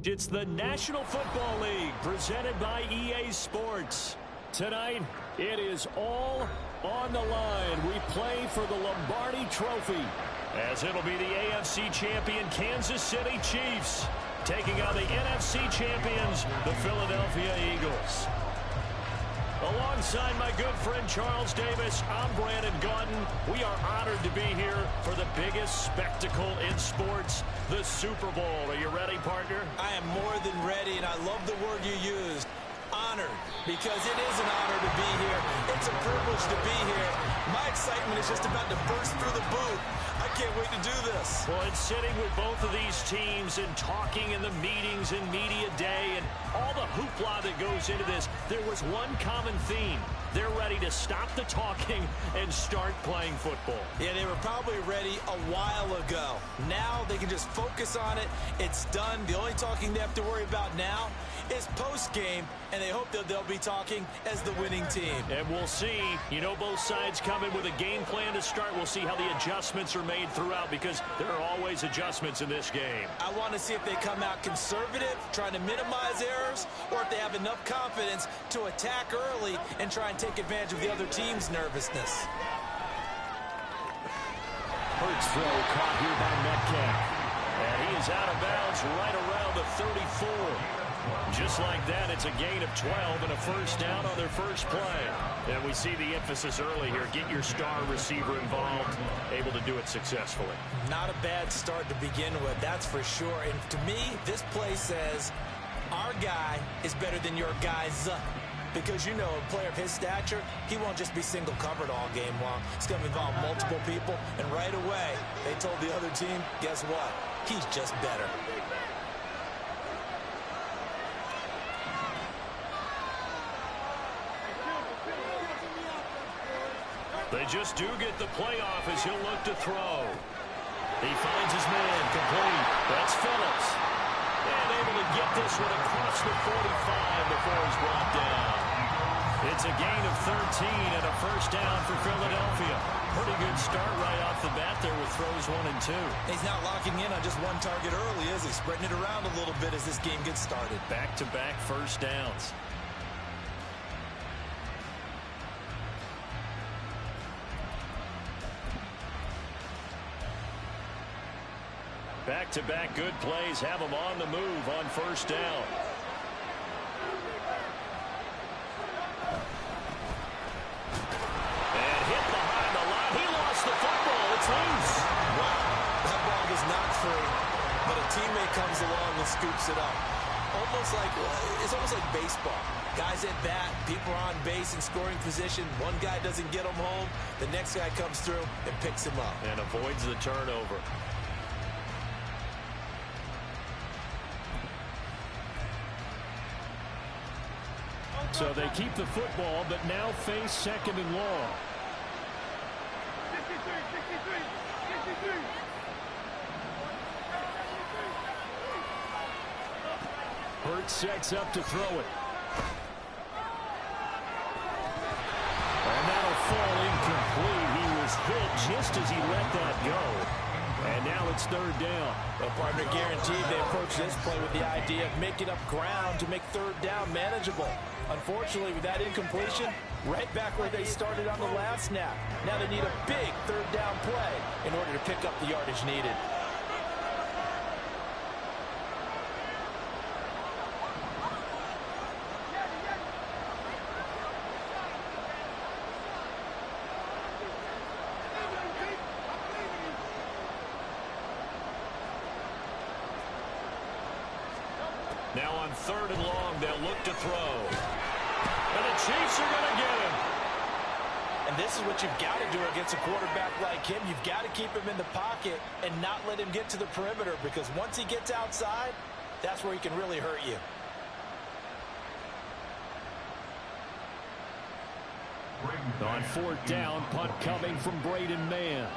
It's the National Football League presented by EA Sports. Tonight, it is all on the line. We play for the Lombardi Trophy, as it'll be the AFC champion Kansas City Chiefs taking on the NFC champions, the Philadelphia Eagles. Alongside my good friend Charles Davis, I'm Brandon Gaudin. We are honored to be here for the biggest spectacle in sports, the Super Bowl. Are you ready, partner? I am more than ready, and I love the word you used, honored, because it is an honor to be here. It's a privilege to be here. My excitement is just about to burst through the booth. I can't wait to do this. Well, it's sitting with both of these teams and talking in the meetings and media day and all the hoopla that goes into this, there was one common theme. They're ready to stop the talking and start playing football. Yeah, they were probably ready a while ago. Now they can just focus on it. It's done. The only talking they have to worry about now is post-game, and they hope that they'll be talking as the winning team. And we'll see. You know, both sides come in with a game plan to start. We'll see how the adjustments are made throughout, because there are always adjustments in this game. I want to see if they come out conservative, trying to minimize errors, or if they have enough confidence to attack early and try and take advantage of the other team's nervousness. Hurts throw caught here by Metcalf. And he is out of bounds right around the 34. Just like that, it's a gain of 12 and a first down on their first play. And we see the emphasis early here. Get your star receiver involved, able to do it successfully. Not a bad start to begin with, that's for sure. And to me, this play says, our guy is better than your guys. Because, you know, a player of his stature, he won't just be single covered all game long. It's going to involve multiple people. And right away, they told the other team, guess what? He's just better. They just do get the playoff as he'll look to throw. He finds his man complete. That's Phillips. And able to get this one across the 45 before he's brought down. It's a gain of 13 and a first down for Philadelphia. Pretty good start right off the bat there with throws 1 and 2. He's not locking in on just one target early, is he? Spreading it around a little bit as this game gets started. Back-to-back first downs. Back-to-back good plays have them on the move on first down. And hit behind the line. He lost the football. It's loose. Wow, that ball was not free, but a teammate comes along and scoops it up. It's almost like baseball. Guys at bat, people are on base in scoring position. One guy doesn't get him home. The next guy comes through and picks him up. And avoids the turnover. So they keep the football, but now face second and long. Hurts sets up to throw it. And that'll fall incomplete. He was hit just as he let that go. And now it's third down. Well, partner, guaranteed they approach this play with the idea of making up ground to make third down manageable. Unfortunately, with that incompletion, right back where they started on the last snap. Now they need a big third down play in order to pick up the yardage needed. Now on third and long, they'll look to throw. And the Chiefs are going to get him. And this is what you've got to do against a quarterback like him. You've got to keep him in the pocket and not let him get to the perimeter, because once he gets outside, that's where he can really hurt you. On fourth down, punt coming from Braden Mann.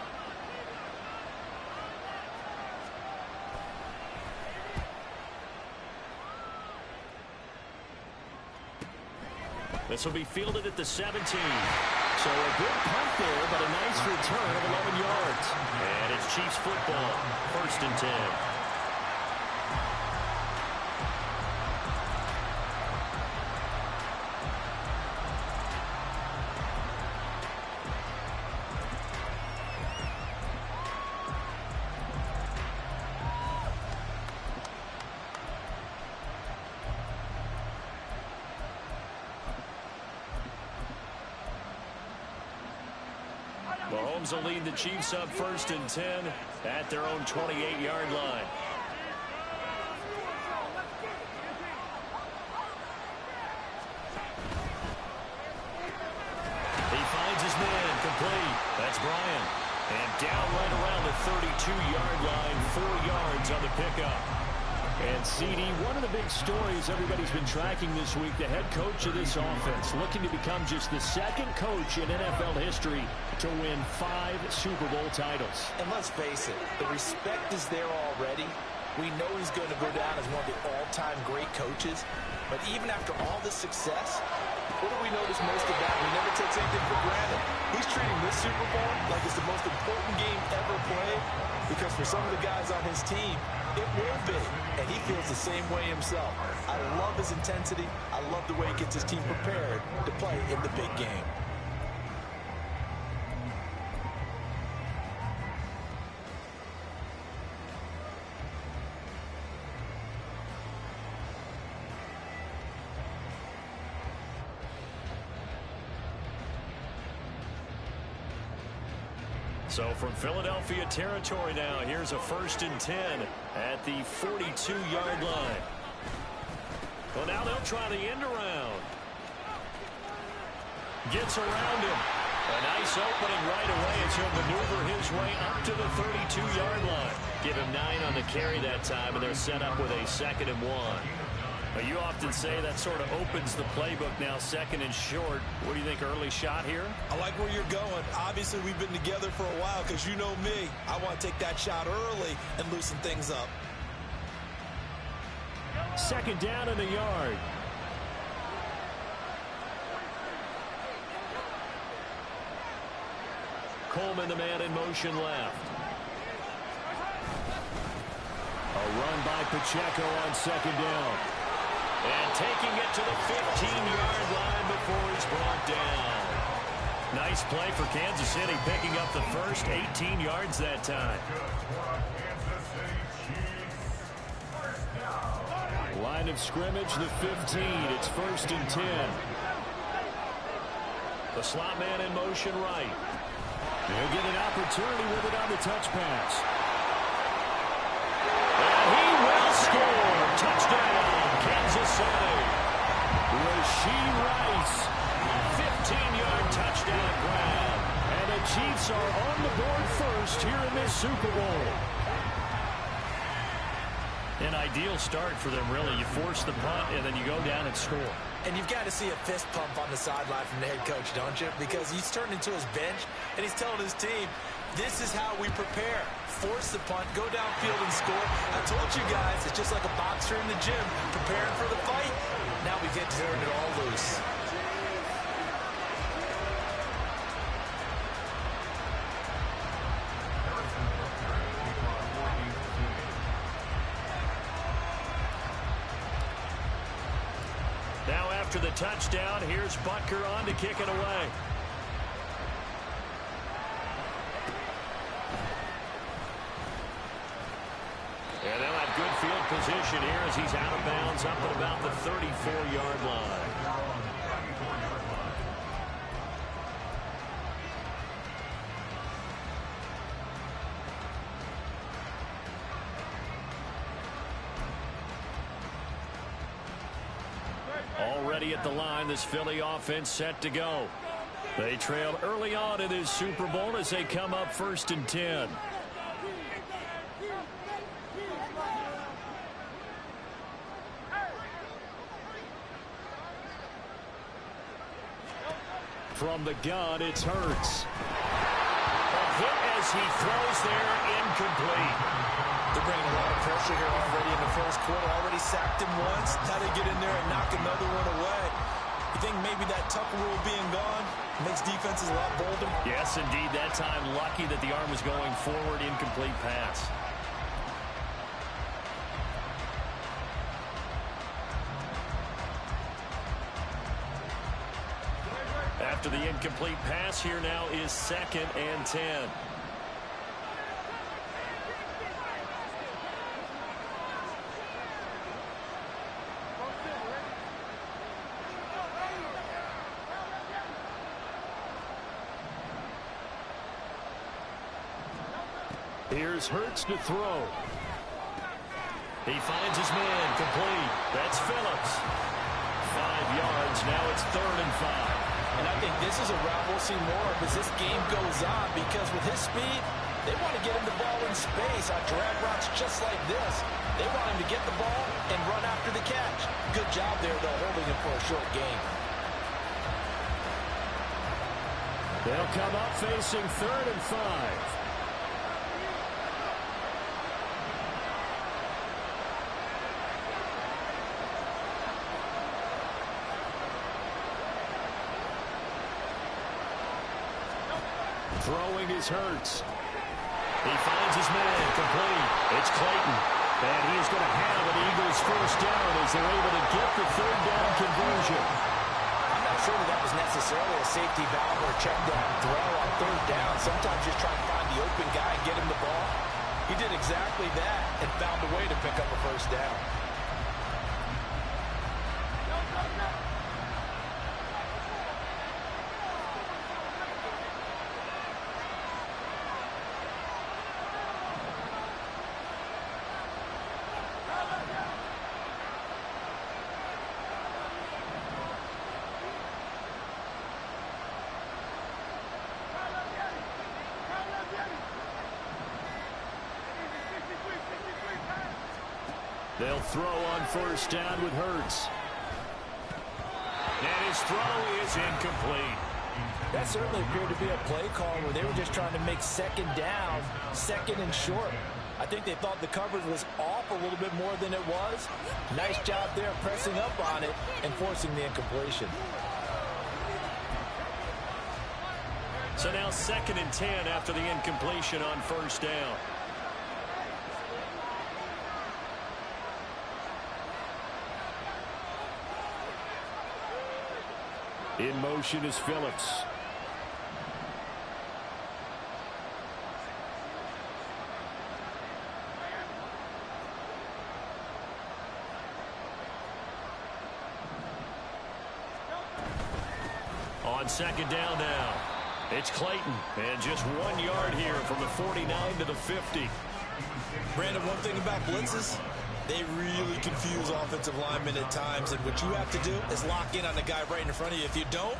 This will be fielded at the 17. So a good punt there, but a nice return of 11 yards. And it's Chiefs football, 1st and 10. Mahomes will lead the Chiefs up 1st and 10 at their own 28-yard line. He finds his man complete. That's Bryant. And down right around the 32-yard line, 4 yards on the pickup. And CD, one of the big stories everybody's been tracking this week, the head coach of this offense looking to become just the second coach in NFL history to win 5 Super Bowl titles. And let's face it, the respect is there already. We know he's going to go down as one of the all-time great coaches. But even after all this success, what do we notice most about? He never takes anything for granted. He's treating this Super Bowl like it's the most important game ever played, because for some of the guys on his team, it will be, and he feels the same way himself. I love his intensity. I love the way he gets his team prepared to play in the big game. So from Philadelphia territory now, here's a 1st and 10 at the 42-yard line. Well, now they'll try the end around. Gets around him. A nice opening right away as he'll maneuver his way up to the 32-yard line. Give him 9 on the carry that time, and they're set up with a 2nd and 1. But you often say that sort of opens the playbook now, 2nd and short. What do you think, early shot here? I like where you're going. Obviously, we've been together for a while, because you know me. I want to take that shot early and loosen things up. 2nd down in the yard. Coleman, the man in motion left. A run by Pacheco on 2nd down. And taking it to the 15-yard line before he's brought down. Nice play for Kansas City, picking up the first, 18 yards that time. Line of scrimmage, the 15. It's 1st and 10. The slot man in motion right. They'll get an opportunity with it on the touch pass. And he will score. Touchdown, Kansas City. Rashee Rice, 15-yard touchdown grab. And the Chiefs are on the board first here in this Super Bowl. An ideal start for them, really. You force the punt, and then you go down and score. And you've got to see a fist pump on the sideline from the head coach, don't you? Because he's turned into his bench, and he's telling his team, this is how we prepare. Force the punt, go downfield and score. I told you guys, it's just like a boxer in the gym, preparing for the fight. Now we get to turn it all loose. Now after the touchdown, here's Butker on to kick it away. And they'll have good field position here as he's out of bounds up at about the 34-yard line. Already at the line, this Philly offense set to go. They trail early on in this Super Bowl as they come up 1st and 10. From the gun, it's Hurts. A hit as he throws there, incomplete. They're bringing a lot of pressure here already in the first quarter. Already sacked him once. Now they get in there and knock another one away. You think maybe that Tucker rule being gone makes defenses a lot bolder? Yes, indeed. That time, lucky that the arm was going forward, incomplete pass. After the incomplete pass, here now is 2nd and 10. Here's Hurts to throw. He finds his man, complete. That's Phillips. 5 yards, now it's 3rd and 5. And I think this is a route we'll see more of as this game goes on, because with his speed, they want to get him the ball in space on drag routes just like this. They want him to get the ball and run after the catch. Good job there, though, holding him for a short gain. They'll come up facing 3rd and 5. Throwing is Hurts. He finds his man, complete. It's Clayton. And he is going to have an Eagles first down as they're able to get the 3rd down conversion. I'm not sure that was necessarily a safety valve or a check down throw on 3rd down. Sometimes just try and find the open guy and get him the ball. He did exactly that and found a way to pick up a first down. They'll throw on first down with Hurts. And his throw is incomplete. That certainly appeared to be a play call where they were just trying to make 2nd down, 2nd and short. I think they thought the coverage was off a little bit more than it was. Nice job there pressing up on it and forcing the incompletion. So now 2nd and 10 after the incompletion on first down. In motion is Phillips. On 2nd down now. It's Clayton. And just 1 yard here from the 49 to the 50. Brandon, one thing about blitzes, they really confuse offensive linemen at times, and what you have to do is lock in on the guy right in front of you. If you don't,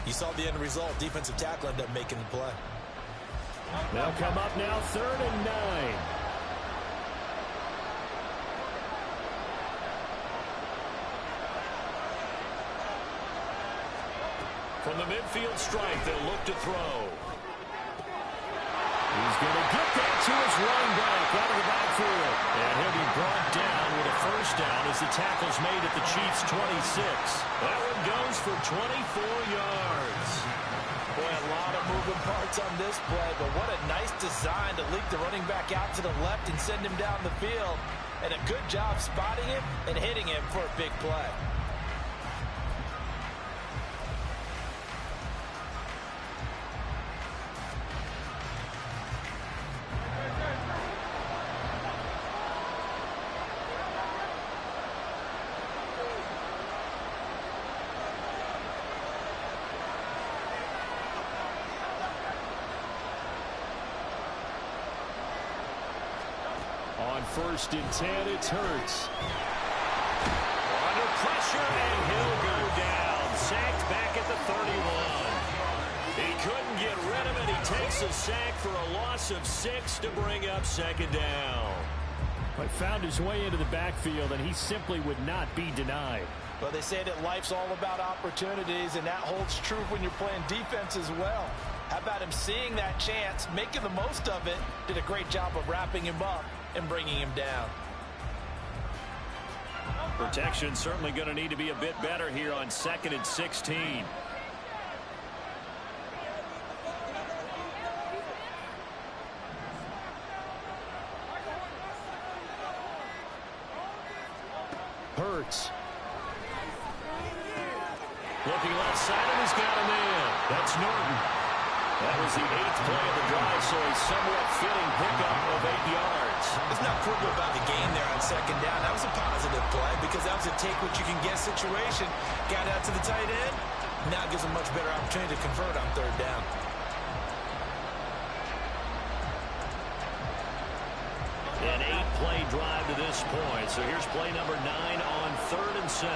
you saw the end result. Defensive tackle ended up making the play. They'll come up now 3rd and 9. From the midfield stripe, they'll look to throw. He's going to get that to his running back out of the backfield. And he'll be brought down with a first down as the tackle's made at the Chiefs' 26. That one goes for 24 yards. Boy, a lot of moving parts on this play, but what a nice design to leak the running back out to the left and send him down the field. And a good job spotting him and hitting him for a big play. On 1st and 10, it's Hurts. Under pressure, and he'll go down. Sacked back at the 31. He couldn't get rid of it. He takes a sack for a loss of 6 to bring up 2nd down. But found his way into the backfield, and he simply would not be denied. Well, they say that life's all about opportunities, and that holds true when you're playing defense as well. How about him seeing that chance, making the most of it, did a great job of wrapping him up and bringing him down. Protection certainly going to need to be a bit better here on 2nd and 16. Hurts. Looking left side, and he's got a man. That's Norton. That was the 8th play of the drive, so a somewhat fitting pickup of 8 yards. There's not quibble about the gain there on 2nd down. That was a positive play because that was a take-what-you-can-get situation. Got out to the tight end. Now gives a much better opportunity to convert on 3rd down. An 8-play drive to this point. So here's play number 9 on 3rd and 7.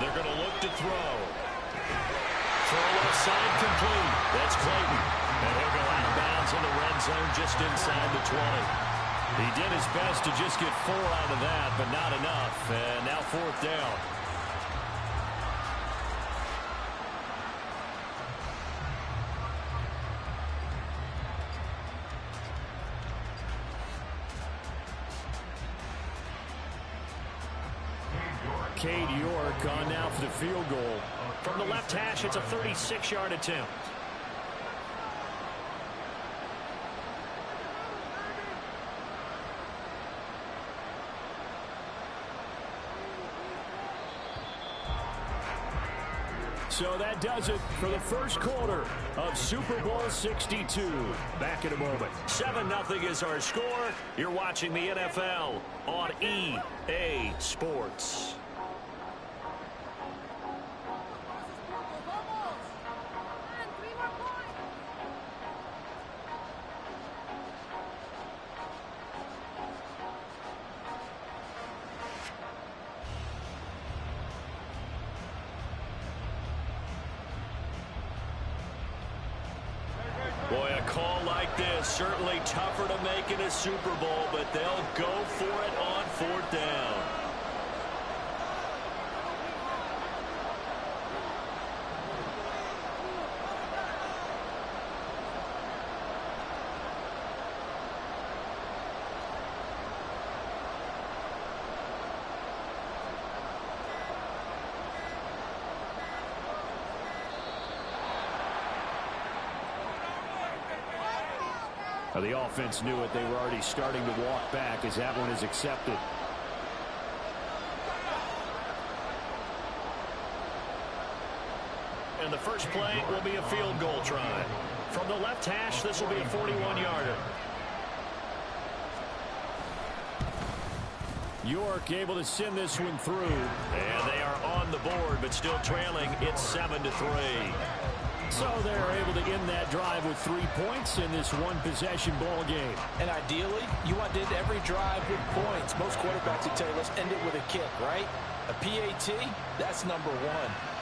They're going to look to throw. Throw left side complete. That's Clayton. And he'll go out of bounds in the red zone just inside the 20. He did his best to just get 4 out of that, but not enough. And now 4th down. Cade York on now for the field goal. From the left hash, it's a 36-yard attempt. So that does it for the first quarter of Super Bowl 62. Back in a moment. 7-0 is our score. You're watching the NFL on EA Sports. Boy, a call like this, certainly tougher to make in a Super Bowl, but they'll go for it on 4th down. The offense knew it. They were already starting to walk back as that one is accepted. And the first play will be a field goal try. From the left hash, this will be a 41-yarder. York able to send this one through. And they are on the board, but still trailing. It's 7-3. So they're able to end that drive with 3 points in this one-possession ball game. And ideally, you want to end every drive with points. Most quarterbacks would tell you, let's end it with a kick, right? A PAT, that's number 1.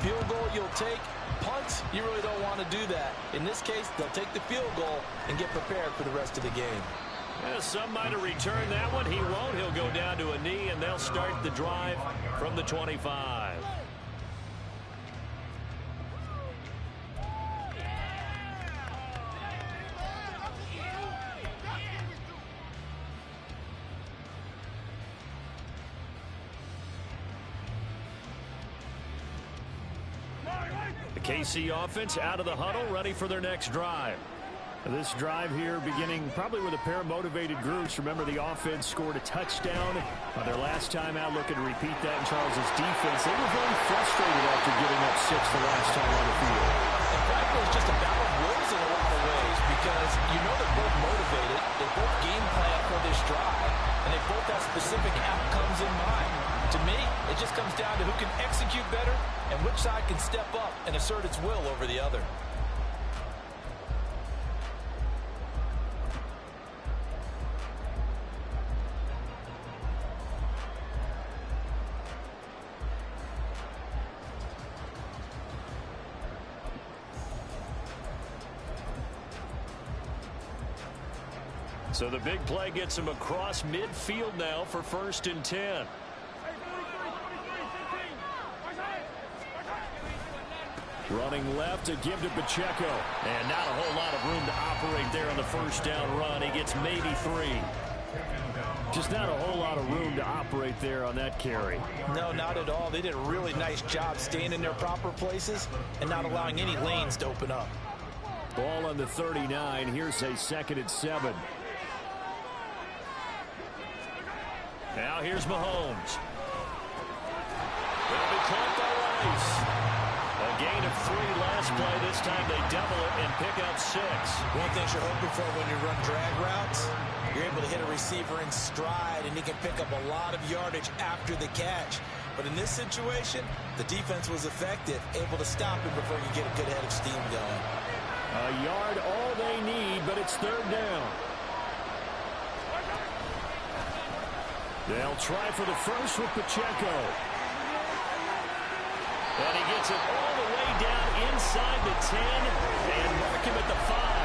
Field goal you'll take. Punts, you really don't want to do that. In this case, they'll take the field goal and get prepared for the rest of the game. Yeah, some might have returned that one. He won't. He'll go down to a knee, and they'll start the drive from the 25. KC offense out of the huddle, ready for their next drive. This drive here beginning probably with a pair of motivated groups. Remember, the offense scored a touchdown on their last time out. Looking to repeat that in Charles's defense. They were very frustrated after giving up 6 the last time on the field. In fact, it was just a battle of wills in a lot of ways because you know they're both motivated. They both game plan for this drive, and they both have specific outcomes in mind. To me, it just comes down to who can execute better and which side can step up and assert its will over the other. So the big play gets him across midfield now for 1st and 10. Running left to give to Pacheco. And not a whole lot of room to operate there on the first down run. He gets maybe 3. Just not a whole lot of room to operate there on that carry. No, not at all. They did a really nice job staying in their proper places and not allowing any lanes to open up. Ball on the 39. Here's a 2nd and 7. Now here's Mahomes. They'll be caught by Rice. A gain of 3 last play. This time they double it and pick up 6. One thing you're hoping for when you run drag routes, You're able to hit a receiver in stride, and he can pick up a lot of yardage after the catch. But in this situation, the defense was effective, able to stop him before you get a good head of steam going. A yard all they need, but it's third down. They'll try for the first with Pacheco. And he gets it all the way down inside the 10 and mark him at the 5.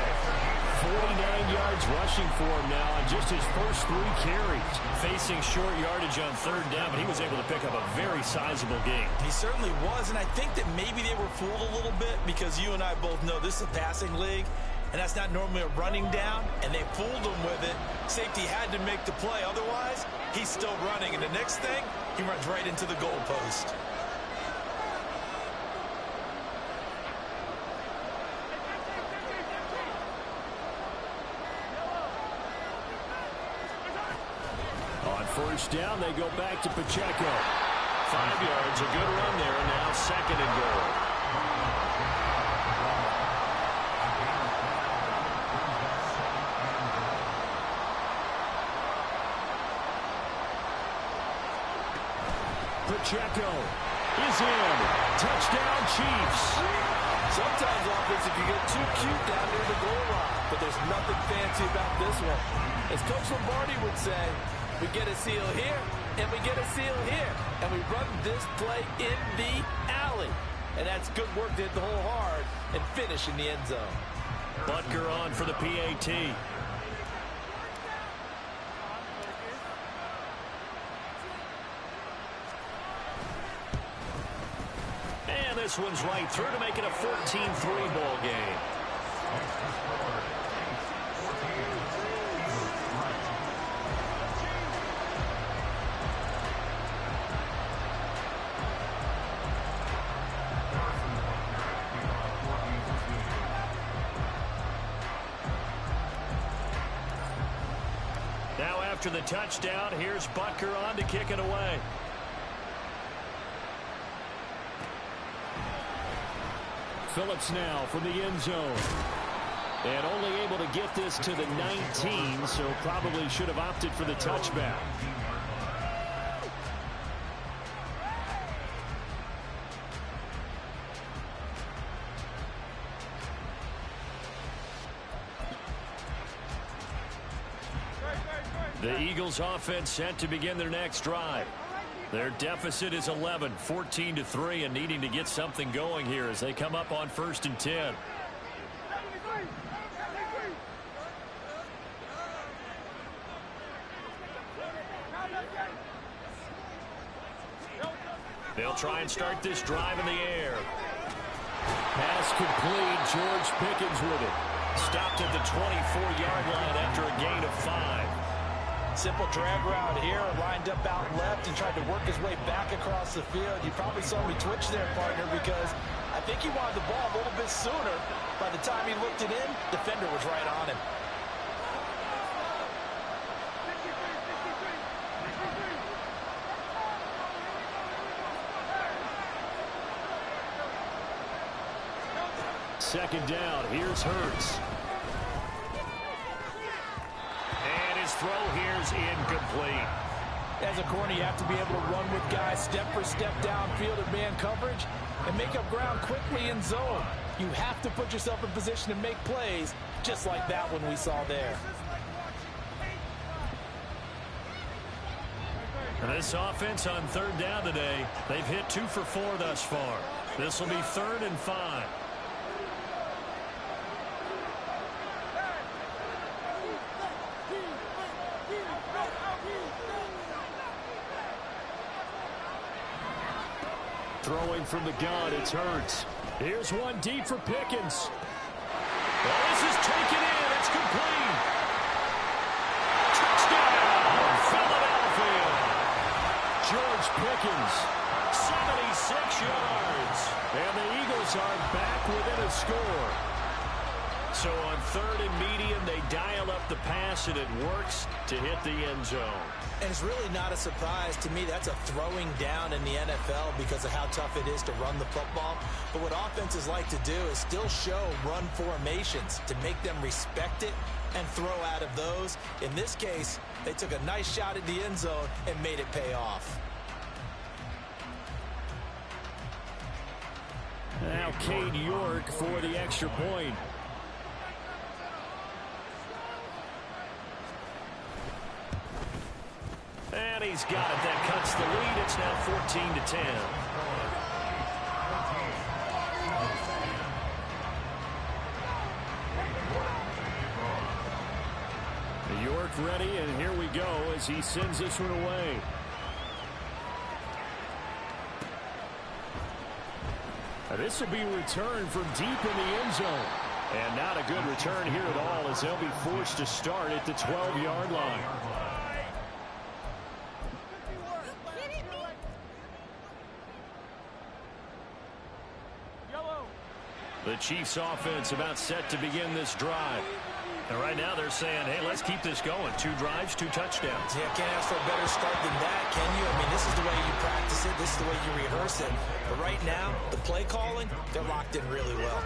49 yards rushing for him now on just his first 3 carries. Facing short yardage on third down, but he was able to pick up a very sizable gain. He certainly was, and I think that maybe they were fooled a little bit because you and I both know this is a passing league, and that's not normally a running down, and they fooled him with it. Safety had to make the play. Otherwise, he's still running, and the next thing, he runs right into the goalpost. First down, they go back to Pacheco. 5 yards, a good run there, and now second and goal. Pacheco is in. Touchdown, Chiefs. Sometimes offense, if you get too cute down near the goal line, but there's nothing fancy about this one. As Coach Lombardi would say, we get a seal here, and we get a seal here. And we run this play in the alley. And that's good work to hit the hole hard and finish in the end zone. Butker on for the PAT. And this one's right through to make it a 14-3 ball game. Now after the touchdown, here's Butker on to kick it away. Phillips now from the end zone. And only able to get this to the 19, so probably should have opted for the touchback. The Eagles offense set to begin their next drive. Their deficit is 11, 14-3, and needing to get something going here as they come up on 1st and 10. They'll try and start this drive in the air. Pass complete. George Pickens with it. Stopped at the 24-yard line after a gain of 5. Simple drag route here, lined up out left and tried to work his way back across the field. You probably saw me twitch there, partner, because I think he wanted the ball a little bit sooner. By the time he looked it in, defender was right on him. Second down, here's Hurts. And his throw here's incomplete. As a corner, you have to be able to run with guys step for step downfield in man coverage and make up ground quickly in zone. You have to put yourself in position to make plays, just like that one we saw there. This offense on third down today, they've hit 2 for 4 thus far. This will be 3rd and 5. Throwing from the gun, it's Hurts. Here's one deep for Pickens. Well, this is taken in. It's complete. Touchdown, Philadelphia. George Pickens, 76 yards. And the Eagles are back within a score. So on 3rd and medium, they dial up the pass, and it works to hit the end zone. And it's really not a surprise to me. That's a throwing down in the NFL because of how tough it is to run the football. But what offenses like to do is still show run formations to make them respect it and throw out of those. In this case, they took a nice shot at the end zone and made it pay off. Now Cade York for the extra point. And he's got it. That cuts the lead. It's now 14-10. York ready, and here we go as he sends this one away. This will be returned from deep in the end zone. And not a good return here at all as they'll be forced to start at the 12-yard line. The Chiefs offense about set to begin this drive. And right now they're saying, hey, let's keep this going. 2 drives, 2 touchdowns. Yeah, can't ask for a better start than that, can you? I mean, this is the way you practice it. This is the way you rehearse it. But right now, the play calling, they're locked in really well.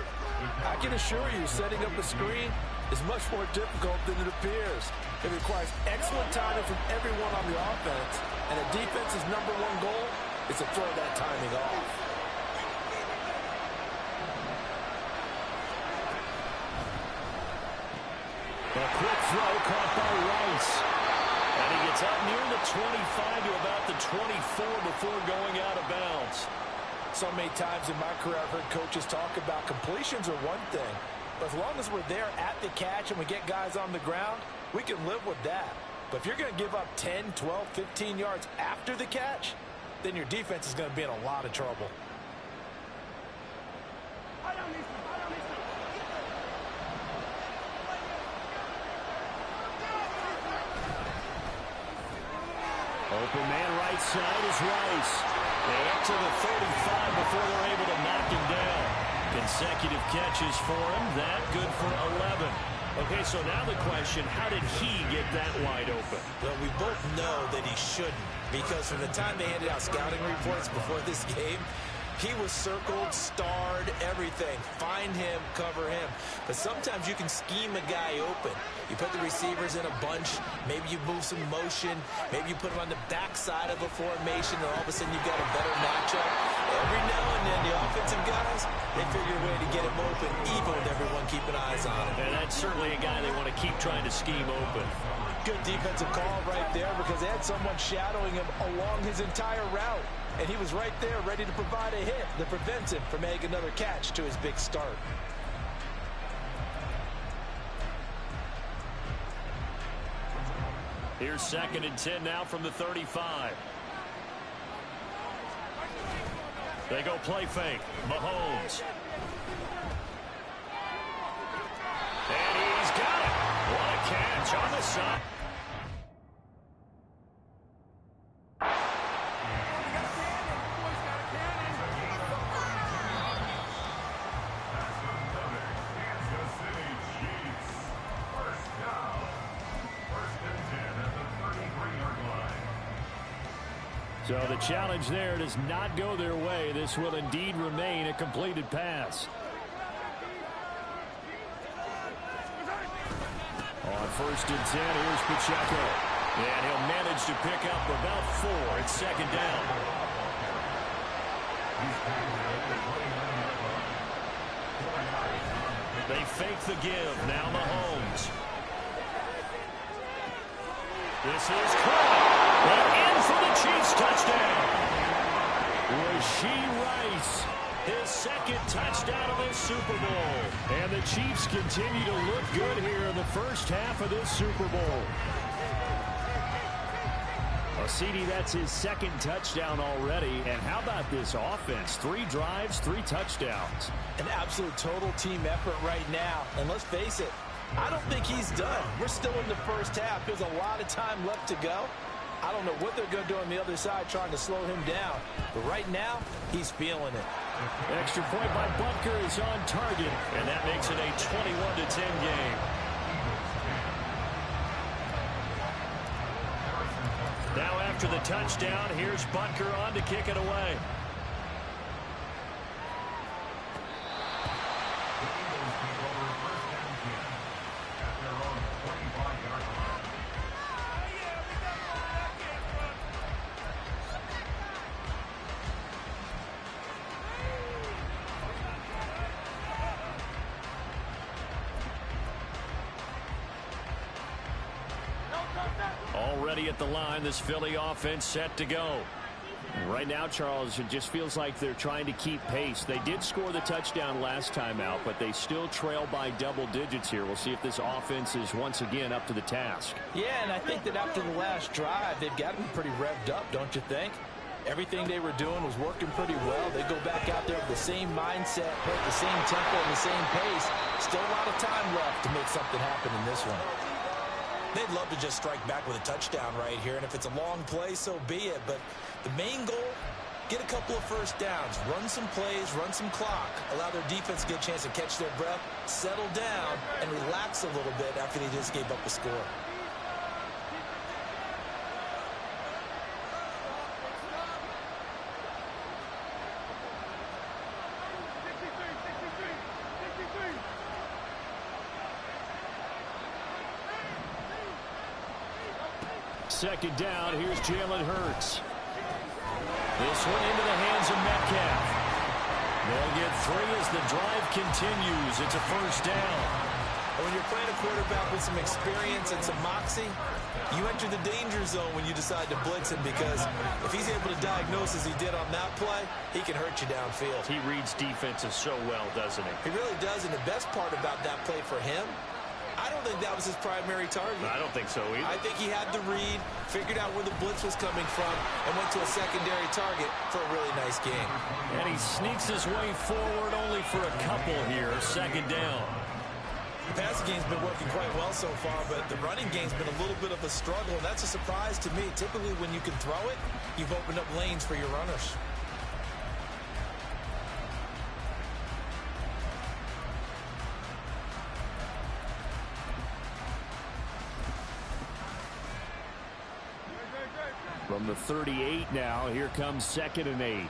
I can assure you, setting up a screen is much more difficult than it appears. It requires excellent timing from everyone on the offense. And the defense's #1 goal is to throw that timing off. A quick throw caught by Rice. And he gets up near the 25 to about the 24 before going out of bounds. So many times in my career I've heard coaches talk about completions are one thing. But as long as we're there at the catch and we get guys on the ground, we can live with that. But if you're going to give up 10, 12, 15 yards after the catch, then your defense is going to be in a lot of trouble. Open man right side is Rice. And up to the 35 before they're able to knock him down. Consecutive catches for him. That good for 11. Okay, so now the question, how did he get that wide open? Well, we both know that he shouldn't, because from the time they handed out scouting reports before this game, he was circled, starred, everything. Find him, cover him. But sometimes you can scheme a guy open. You put the receivers in a bunch. Maybe you move some motion. Maybe you put him on the backside of a formation, and all of a sudden you've got a better matchup. Every now and then, the offensive guys, they figure a way to get him open, even with everyone keeping eyes on him. And that's certainly a guy they want to keep trying to scheme open. Good defensive call right there, because they had someone shadowing him along his entire route. And he was right there ready to provide a hit that prevents him from making another catch to his big start. Here's 2nd and 10 now from the 35. They go play fake. Mahomes. And he's got it. What a catch on the side. So the challenge there does not go their way. This will indeed remain a completed pass. On 1st and 10, here's Pacheco. And he'll manage to pick up about 4. It's 2nd down. They fake the give. Now Mahomes. This is caught. And in for the Chiefs touchdown. Rashee Rice, his 2nd touchdown of this Super Bowl. And the Chiefs continue to look good here in the first half of this Super Bowl. Well, CD, that's his 2nd touchdown already. And how about this offense? 3 drives, 3 touchdowns. An absolute total team effort right now. And let's face it, I don't think he's done. We're still in the first half. There's a lot of time left to go. I don't know what they're going to do on the other side trying to slow him down. But right now, he's feeling it. Extra point by Butker is on target. And that makes it a 21-10 game. Now after the touchdown, here's Butker on to kick it away. at the line. This Philly offense set to go. Right now, Charles, it just feels like they're trying to keep pace. They did score the touchdown last time out, but they still trail by double digits here. We'll see if this offense is once again up to the task. Yeah, and I think that after the last drive, they've got to be pretty revved up, don't you think? Everything they were doing was working pretty well. They go back out there with the same mindset, play at the same tempo and the same pace. Still a lot of time left to make something happen in this one. They'd love to just strike back with a touchdown right here, and if it's a long play, so be it. But the main goal, get a couple of first downs, run some plays, run some clock, allow their defense to get a chance to catch their breath, settle down, and relax a little bit after they just gave up a score. Second down, here's Jalen Hurts. This one into the hands of Metcalf. They'll get 3 as the drive continues. It's a first down. When you're playing a quarterback with some experience and some moxie, you enter the danger zone when you decide to blitz him, because if he's able to diagnose as he did on that play, he can hurt you downfield. He reads defenses so well, doesn't he? He really does, and the best part about that play for him, I don't think that was his primary target. I don't think so either. I think he had the read, figured out where the blitz was coming from, and went to a secondary target for a really nice game. And he sneaks his way forward only for a couple here. Second down. The passing game's been working quite well so far, but the running game's been a little bit of a struggle, and that's a surprise to me. Typically, when you can throw it, you've opened up lanes for your runners. From the 38 now, here comes 2nd and 8.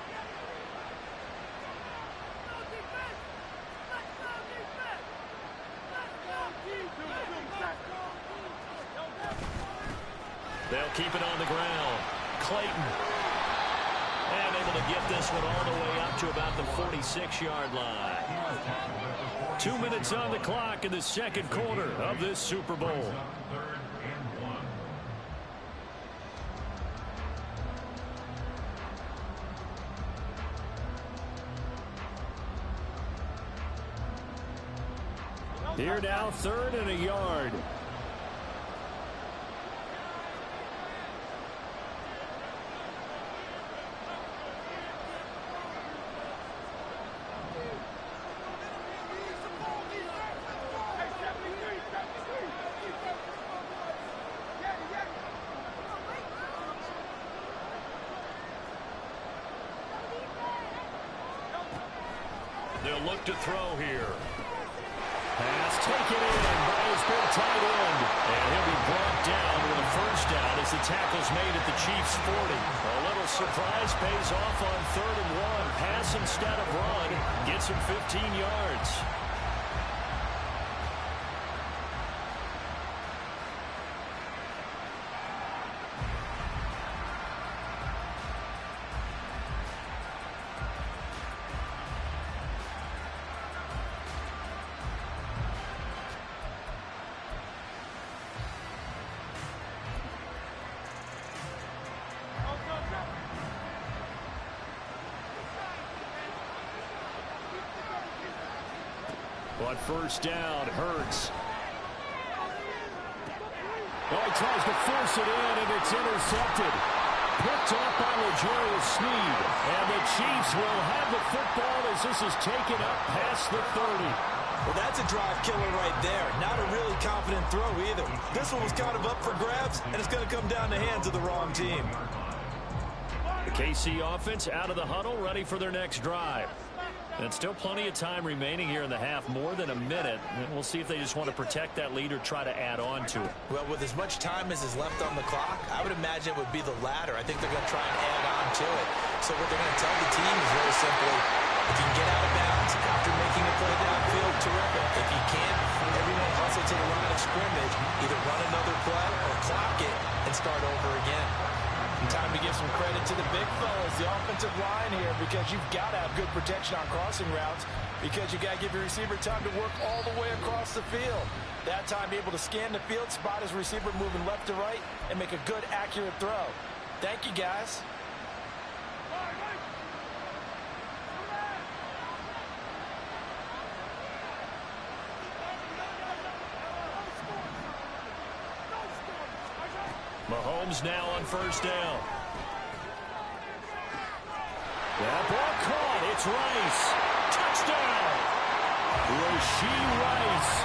They'll keep it on the ground. Clayton. And able to get this one all the way up to about the 46-yard line. 2 minutes on the clock in the second quarter of this Super Bowl. Here now, 3rd and a yard. They'll look to throw here. Pass taken in by his big tight end. And he'll be brought down with a first down as the tackle's made at the Chiefs' 40. A little surprise pays off on 3rd and 1. Pass instead of run. Gets him 15 yards. But first down, Hurts. Oh, he tries to force it in, and it's intercepted. Picked up by L'Jarius Sneed. And the Chiefs will have the football as this is taken up past the 30. Well, that's a drive killer right there. Not a really confident throw either. This one was kind of up for grabs, and it's going to come down the hands of the wrong team. The KC offense out of the huddle, ready for their next drive. And still plenty of time remaining here in the half, more than a minute. And we'll see if they just want to protect that lead or try to add on to it. Well, with as much time as is left on the clock, I would imagine it would be the latter. I think they're going to try and add on to it. So what they're going to tell the team is very simply, if you can get out of bounds after making a play downfield, terrific. If you can't, everyone hustle to the line of scrimmage, either run another play or clock it and start over again. And time to give some credit to the big fellas is the offensive line here, because you've got to have good protection on crossing routes, because you got to give your receiver time to work all the way across the field. That time, be able to scan the field, spot his receiver moving left to right, and make a good, accurate throw. Thank you, guys. Mahomes now on first down. That ball caught. It's Rice. Touchdown. Rashee Rice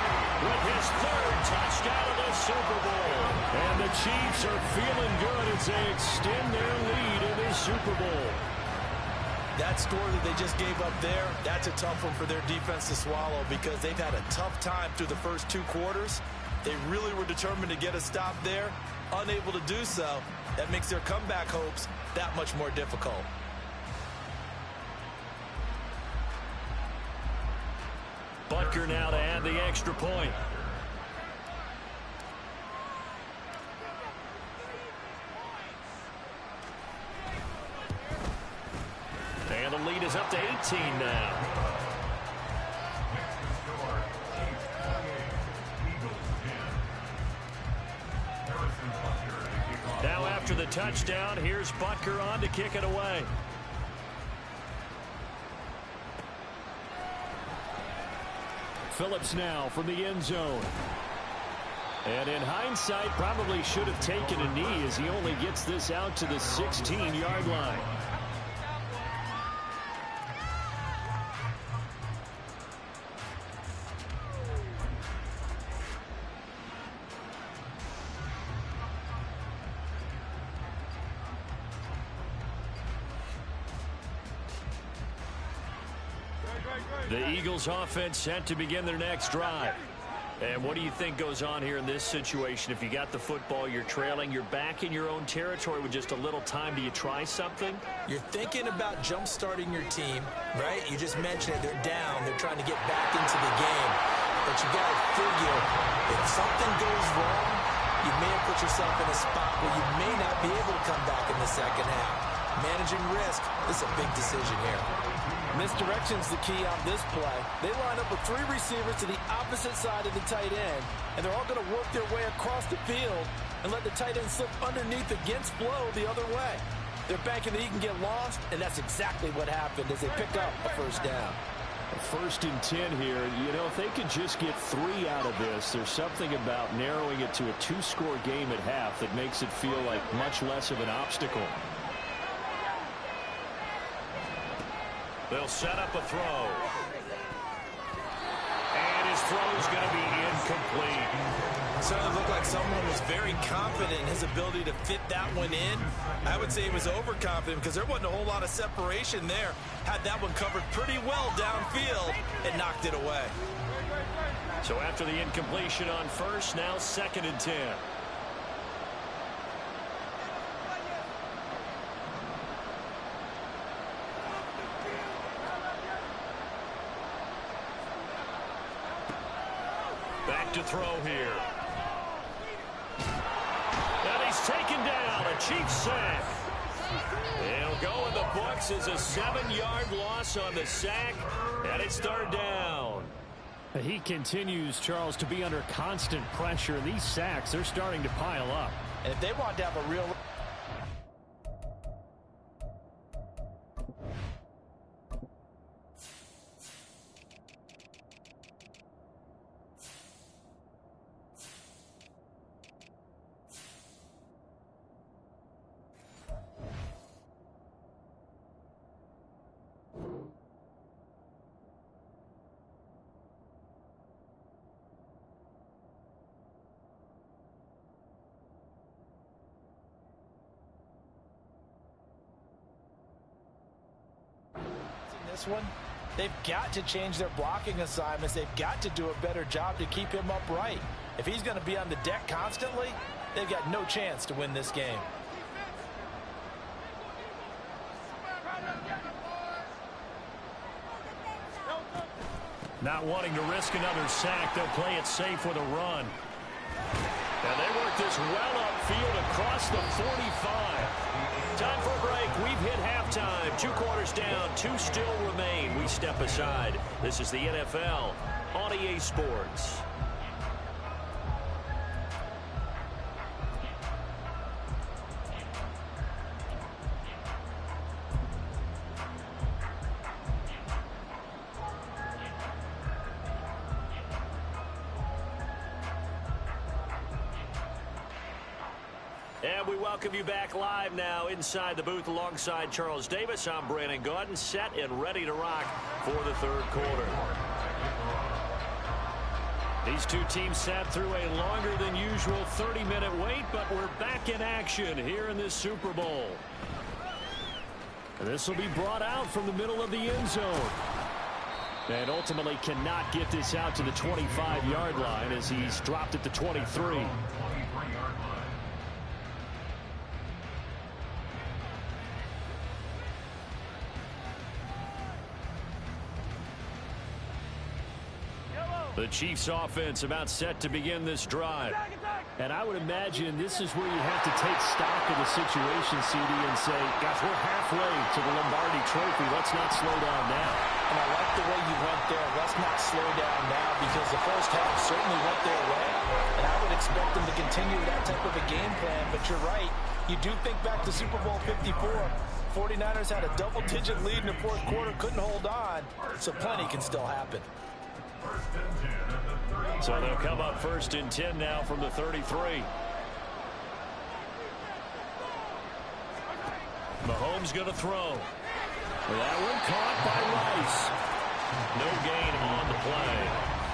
with his third touchdown of the Super Bowl. And the Chiefs are feeling good as they extend their lead in the Super Bowl. That score that they just gave up there, that's a tough one for their defense to swallow, because they've had a tough time through the first 2 quarters. They really were determined to get a stop there. Unable to do so, that makes their comeback hopes that much more difficult. Butker now to add the extra point. And the lead is up to 18 now. Now after the touchdown, here's Butker on to kick it away. Phillips now from the end zone. And in hindsight, probably should have taken a knee, as he only gets this out to the 16-yard line. The Eagles offense set to begin their next drive. And what do you think goes on here in this situation? If you got the football, you're trailing, you're back in your own territory with just a little time. Do you try something? You're thinking about jump-starting your team, right? You just mentioned it. They're down. They're trying to get back into the game. But you got to figure, if something goes wrong, you may have put yourself in a spot where you may not be able to come back in the second half. Managing risk, this is a big decision here. Misdirection's the key on this play. They line up with 3 receivers to the opposite side of the tight end, and they're all going to work their way across the field and let the tight end slip underneath against flow the other way. They're banking that he can get lost, and that's exactly what happened as they pick up a first down. First and 10 here. You know, if they could just get 3 out of this, there's something about narrowing it to a 2-score game at half that makes it feel like much less of an obstacle. They'll set up a throw. And his throw is going to be incomplete. Certainly looked like someone was very confident in his ability to fit that one in. I would say he was overconfident, because there wasn't a whole lot of separation there. Had that one covered pretty well downfield and knocked it away. So after the incompletion on first, now 2nd and 10. Back to throw here. And he's taken down. A Chiefs sack. He'll go in the books as a 7-yard loss on the sack. And it's 3rd down. He continues, Charles, to be under constant pressure. These sacks, they're starting to pile up. And if they want to have a real... This one, they've got to change their blocking assignments. They've got to do a better job to keep him upright. If he's going to be on the deck constantly, they've got no chance to win this game. Not wanting to risk another sack, they'll play it safe with a run. And they work this well upfield across the 45. Time for a break. We've hit halftime. 2 quarters down, 2 still remain. We step aside. This is the NFL on EA Sports. And we welcome you back live now inside the booth alongside Charles Davis. I'm Brandon Gaudin, set and ready to rock for the 3rd quarter. These two teams sat through a longer than usual 30-minute wait, but we're back in action here in this Super Bowl. And this will be brought out from the middle of the end zone. And ultimately cannot get this out to the 25-yard line as he's dropped at the 23. The Chiefs offense about set to begin this drive. And I would imagine this is where you have to take stock of the situation, CD, and say, gosh, we're halfway to the Lombardi Trophy. Let's not slow down now. And I like the way you went there. Let's not slow down now, because the first half certainly went their way. And I would expect them to continue that type of a game plan. But you're right. You do think back to Super Bowl 54. 49ers had a double-digit lead in the 4th quarter, couldn't hold on. So plenty can still happen. So they'll come up 1st and 10 now from the 33. Mahomes going to throw. That one caught by Rice. No gain on the play.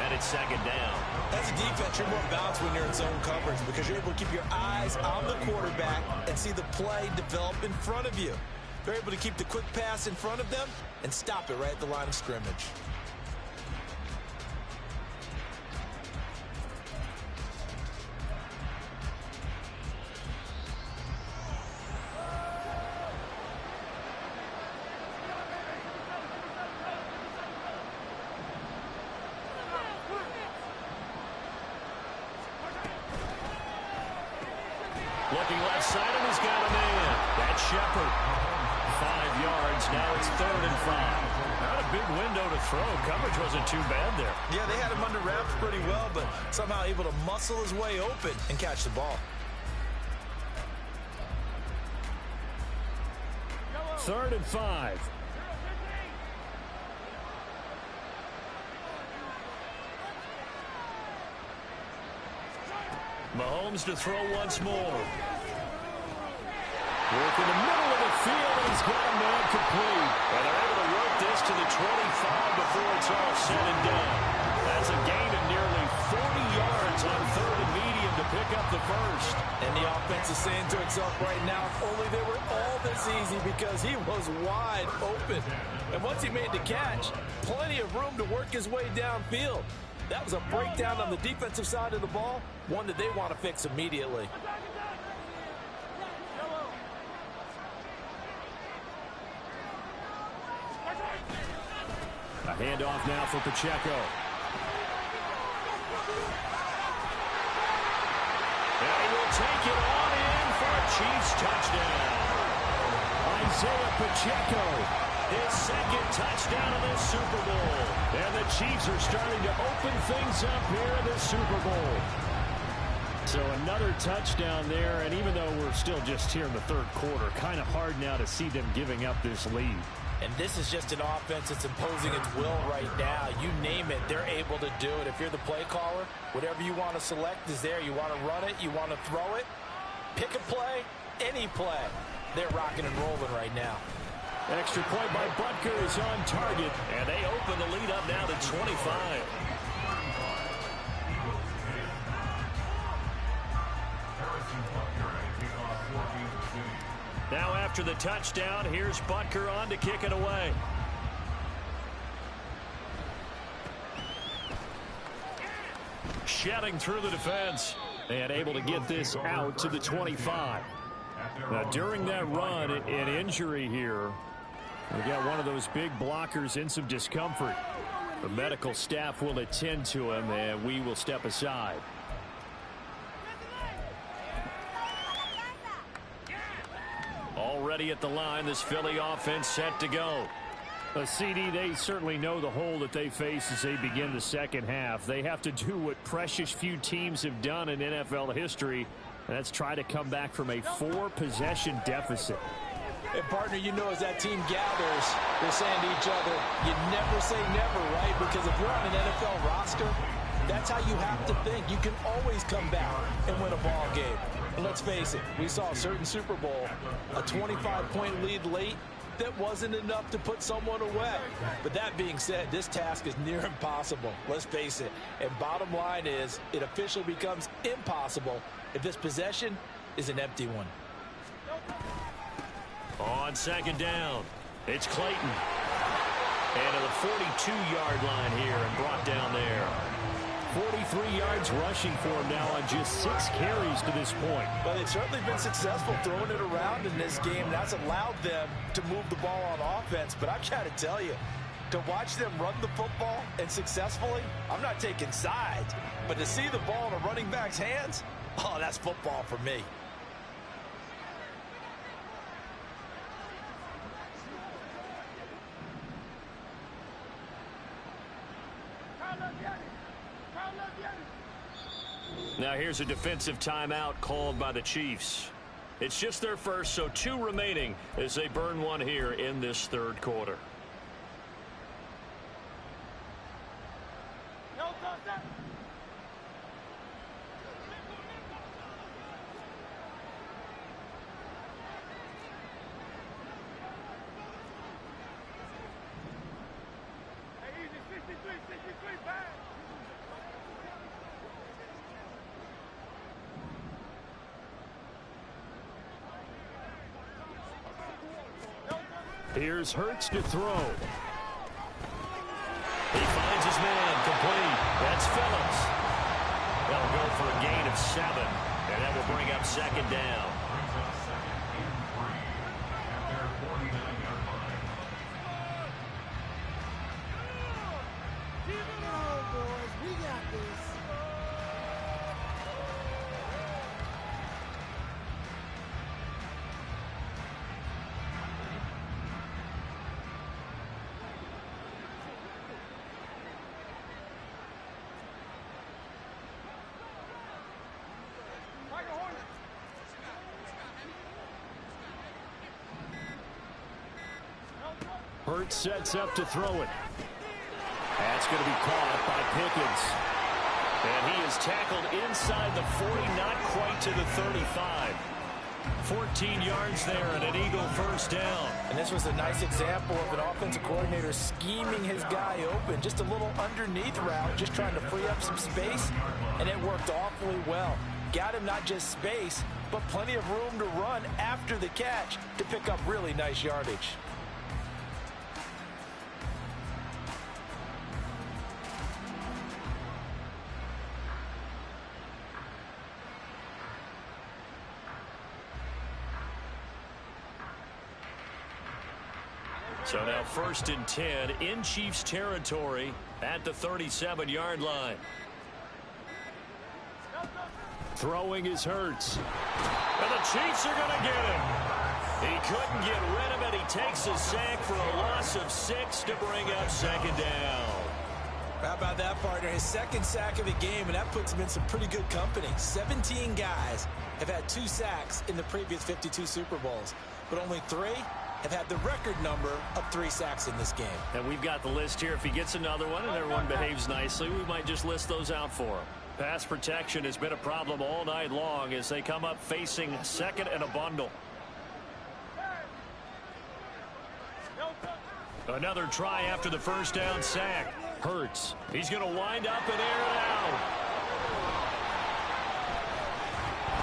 And it's 2nd down. As a defense, you're more balanced when you're in zone coverage because you're able to keep your eyes on the quarterback and see the play develop in front of you. They're able to keep the quick pass in front of them and stop it right at the line of scrimmage. Looking left side, and he's got a man. That's Shepard. 5 yards. Now it's 3rd and 5. Not a big window to throw. Coverage wasn't too bad there. Yeah, they had him under wraps pretty well, but somehow able to muscle his way open and catch the ball. 3rd and 5. Mahomes to throw once more. Work in the middle of the field, and he's got a man complete. And they're able to work this to the 25 before it's all said and done. That's a gain of nearly 40 yards on 3rd and medium to pick up the 1st. And the offense is saying to itself right now, if only they were all this easy, because he was wide open. And once he made the catch, plenty of room to work his way downfield. That was a breakdown on the defensive side of the ball, one that they want to fix immediately. A handoff now for Pacheco. And he will take it on in for a Chiefs touchdown. Isaiah Pacheco. His 2nd touchdown of this Super Bowl. And the Chiefs are starting to open things up here in this Super Bowl. So another touchdown there, and even though we're still just here in the 3rd quarter, kind of hard now to see them giving up this lead. And this is just an offense that's imposing its will right now. You name it, they're able to do it. If you're the play caller, whatever you want to select is there. You want to run it, you want to throw it, pick a play, any play. They're rocking and rolling right now. Extra point by Butker is on target, and they open the lead up now to 25. Now after the touchdown, here's Butker on to kick it away. Shedding through the defense and able to get this out to the 25. Now during that run, an injury here. We got one of those big blockers in some discomfort. The medical staff will attend to him, and we will step aside. Already at the line, this Philly offense set to go. CD, they certainly know the hole that they face as they begin the second half. They have to do what precious few teams have done in NFL history, and that's try to come back from a 4-possession deficit. And, partner, you know, as that team gathers, they're saying to each other, you never say never, right? Because if you're on an NFL roster, that's how you have to think. You can always come back and win a ball game. And let's face it, we saw a certain Super Bowl, a 25-point lead late, that wasn't enough to put someone away. But that being said, this task is near impossible. Let's face it. And bottom line is, it officially becomes impossible if this possession is an empty one. On second down, it's Clayton. And to the 42-yard line here and brought down there. 43 yards rushing for him now on just 6 carries to this point. Well, they've certainly been successful throwing it around in this game. That's allowed them to move the ball on offense. But I've got to tell you, to watch them run the football and successfully, I'm not taking sides. But to see the ball in a running back's hands, oh, that's football for me. Now here's a defensive timeout called by the Chiefs. It's just their first, so 2 remaining as they burn one here in this third quarter. Here's Hurts to throw. He finds his man complete. That's Phillips. That'll go for a gain of 7, and that will bring up second down. Hurts sets up to throw it. That's going to be caught by Pickens. And he is tackled inside the 40, not quite to the 35. 14 yards there and an Eagle first down. And this was a nice example of an offensive coordinator scheming his guy open. Just a little underneath route, just trying to free up some space, and it worked awfully well. Got him not just space, but plenty of room to run after the catch to pick up really nice yardage. So now 1st and 10 in Chiefs territory at the 37-yard line. Throwing is Hurts. And the Chiefs are going to get him. He couldn't get rid of it. He takes a sack for a loss of 6 to bring up second down. How about that, partner? His 2nd sack of the game, and that puts him in some pretty good company. 17 guys have had 2 sacks in the previous 52 Super Bowls, but only 3 have had the record number of 3 sacks in this game. And we've got the list here. If he gets another one and everyone behaves nicely, we might just list those out for him. Pass protection has been a problem all night long as they come up facing 2nd and a bundle. Another try after the first down sack. Hurts. He's going to wind up and air it out.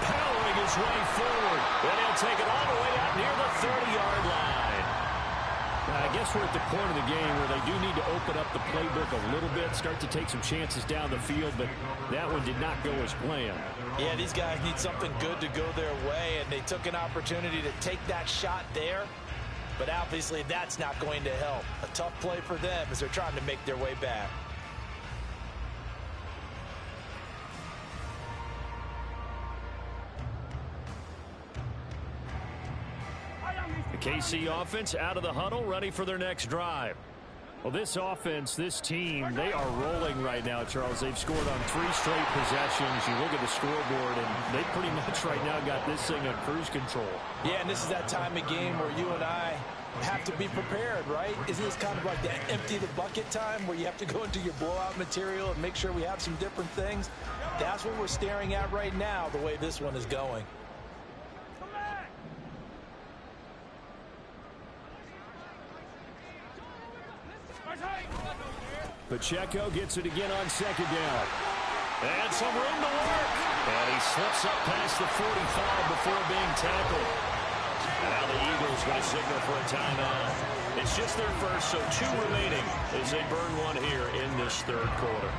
Powering his way forward. And he'll take it all the way out near the 30-yard line. I guess we're at the point of the game where they do need to open up the playbook a little bit, start to take some chances down the field, but that one did not go as planned. Yeah, these guys need something good to go their way, and they took an opportunity to take that shot there, but obviously that's not going to help. A tough play for them as they're trying to make their way back. KC offense out of the huddle, ready for their next drive. Well, this offense, this team, they are rolling right now, Charles. They've scored on 3 straight possessions. You look at the scoreboard, and they pretty much right now got this thing on cruise control. Yeah, and this is that time of game where you and I have to be prepared, right? Isn't this kind of like that empty the bucket time where you have to go into your blowout material and make sure we have some different things? That's what we're staring at right now, the way this one is going. Pacheco gets it again on 2nd down. And some room to work. And he slips up past the 45 before being tackled. And now the Eagles going to signal for a timeout. It's just their first, so 2 remaining as they burn one here in this 3rd quarter.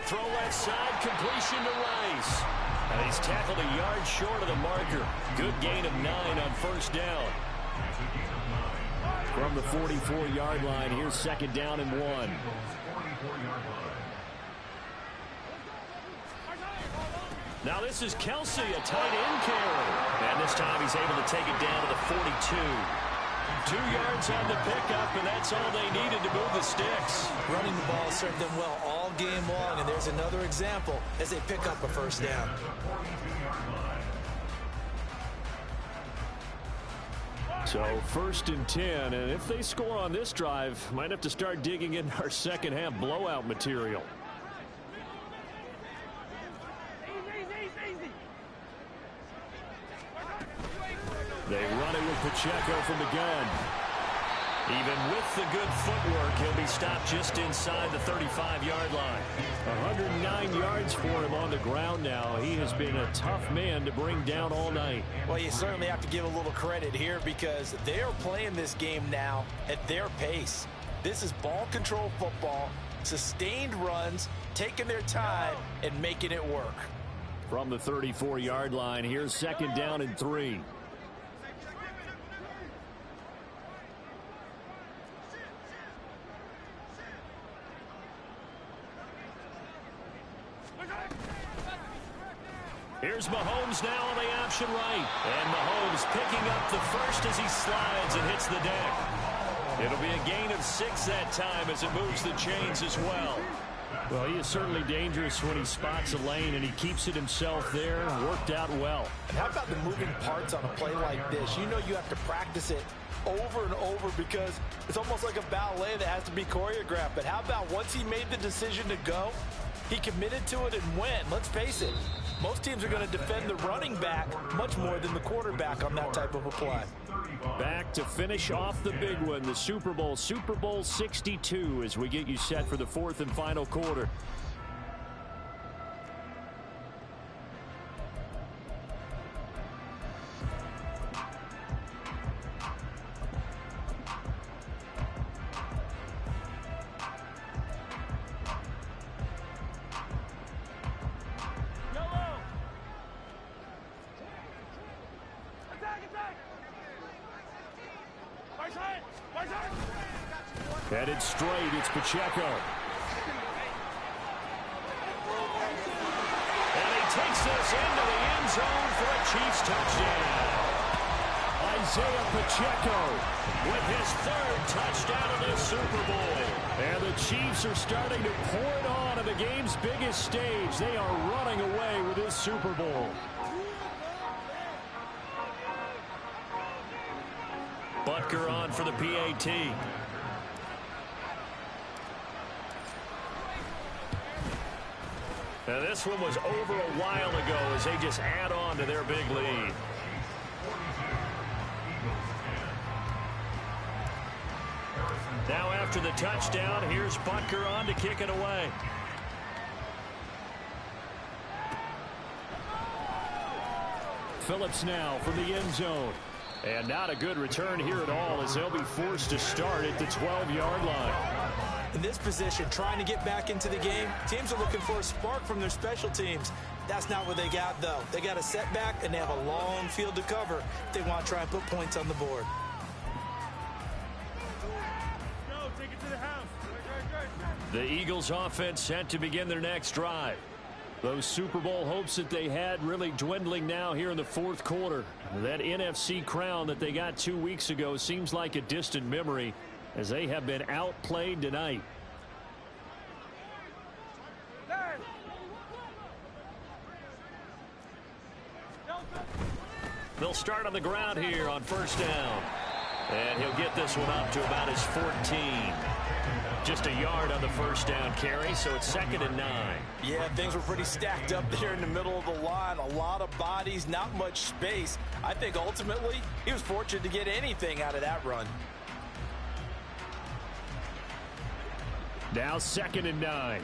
Throw left side, completion to Rice. And he's tackled a yard short of the marker. Good gain of 9 on 1st down. From the 44-yard line, here's 2nd down and 1. Now this is Kelsey, a tight end carry. And this time he's able to take it down to the 42. 2 yards on the pickup, and that's all they needed to move the sticks. Running the ball served them well all game long, and there's another example as they pick up a 1st down. So 1st and 10, and if they score on this drive, might have to start digging in our second-half blowout material. They run it with Pacheco from the gun. Even with the good footwork, he'll be stopped just inside the 35-yard line. 109 yards for him on the ground now. He has been a tough man to bring down all night. Well, you certainly have to give a little credit here because they are playing this game now at their pace. This is ball control football, sustained runs, taking their time, and making it work. From the 34-yard line, here's 2nd down and 3. Here's Mahomes now on the option right. And Mahomes picking up the first as he slides and hits the deck. It'll be a gain of 6 that time as it moves the chains as well. Well, he is certainly dangerous when he spots a lane, and he keeps it himself there. Worked out well. And how about the moving parts on a play like this? You know you have to practice it over and over because it's almost like a ballet that has to be choreographed. But how about once he made the decision to go, he committed to it and went. Let's face it, most teams are going to defend the running back much more than the quarterback on that type of a play. Back to finish off the big one, the Super Bowl 62, as we get you set for the 4th and final quarter. Headed straight, it's Pacheco. And he takes this into the end zone for a Chiefs touchdown. Isaiah Pacheco with his 3rd touchdown of this Super Bowl. And the Chiefs are starting to pour it on the game's biggest stage. They are running away with this Super Bowl. Butker on for the PAT. Now this one was over a while ago as they just add on to their big lead. Now after the touchdown, here's Butker on to kick it away. Phillips now from the end zone. And not a good return here at all as they'll be forced to start at the 12-yard line. In this position, trying to get back into the game, teams are looking for a spark from their special teams. That's not what they got, though. They got a setback, and they have a long field to cover if they want to try and put points on the board. Go, take it to the house. The Eagles offense set to begin their next drive. Those Super Bowl hopes that they had really dwindling now here in the 4th quarter. That NFC crown that they got 2 weeks ago seems like a distant memory as they have been outplayed tonight. They'll start on the ground here on 1st down. And he'll get this one up to about his 14. Just a yard on the 1st down carry, so it's 2nd and 9. Yeah, things were pretty stacked up there in the middle of the line. A lot of bodies, not much space. I think ultimately he was fortunate to get anything out of that run. Now 2nd and 9.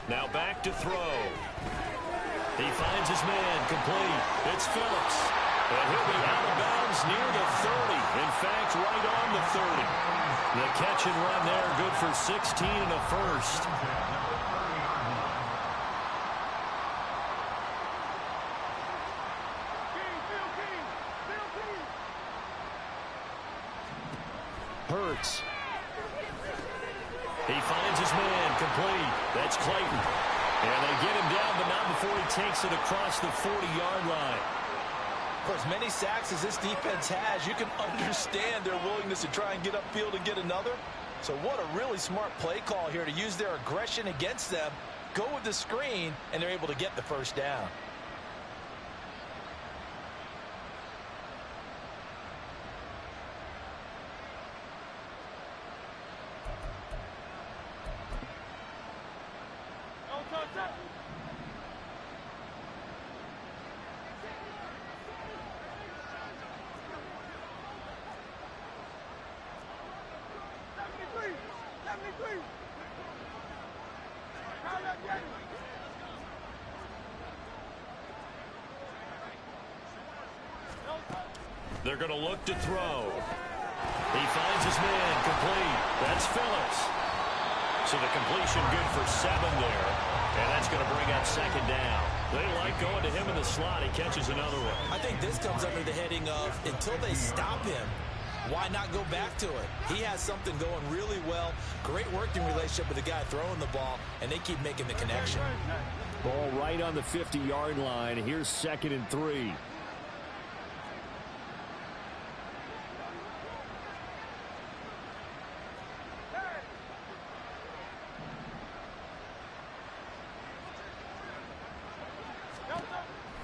Now back to throw. He finds his man complete. It's Phillips. And he'll be out of bounds near the 30. In fact, right on the 30. The catch and run there, good for 16 and a first. Hurts. He finds his man complete. That's Clayton. And they get him down, but not before he takes it across the 40-yard line. For as many sacks as this defense has, you can understand their willingness to try and get upfield and get another. So what a really smart play call here to use their aggression against them, go with the screen, and they're able to get the 1st down. They're going to look to throw. He finds his man, complete. That's Phillips. So the completion good for 7 there. And that's going to bring up second down. They like going to him in the slot. He catches another one. I think this comes under the heading of until they stop him, why not go back to it? He has something going really well. Great working relationship with the guy throwing the ball, and they keep making the connection. Ball right on the 50-yard line. Here's 2nd and 3.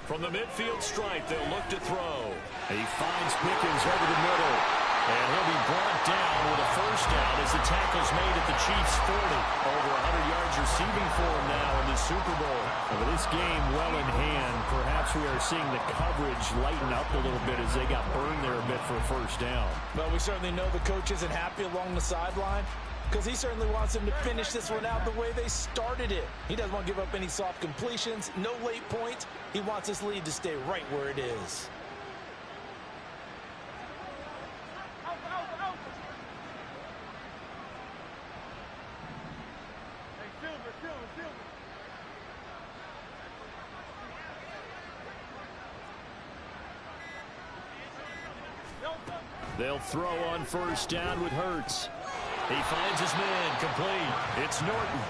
From the midfield stripe, they'll look to throw. He finds Pickens over the middle. And he'll be brought down with a first down as the tackle's made at the Chiefs' 40. Over 100 yards receiving for him now in the Super Bowl. And with this game well in hand, perhaps we are seeing the coverage lighten up a little bit as they got burned there a bit for a first down. Well, we certainly know the coach isn't happy along the sideline, because he certainly wants them to finish this one out the way they started it. He doesn't want to give up any soft completions, no late points. He wants his lead to stay right where it is. They'll throw on first down with Hurts. He finds his man, complete. It's Norton.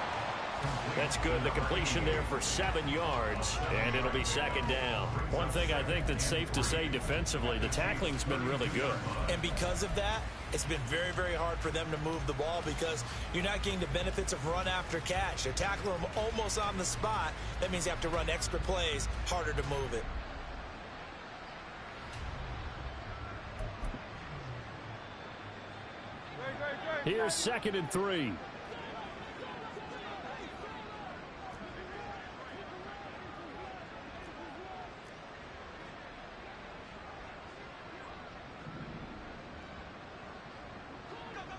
That's good. The completion there for 7 yards, and it'll be second down. One thing I think that's safe to say defensively, the tackling's been really good. And because of that, it's been very, very hard for them to move the ball because you're not getting the benefits of run after catch. They're tackling them almost on the spot. That means you have to run extra plays, harder to move it. Here's 2nd and 3.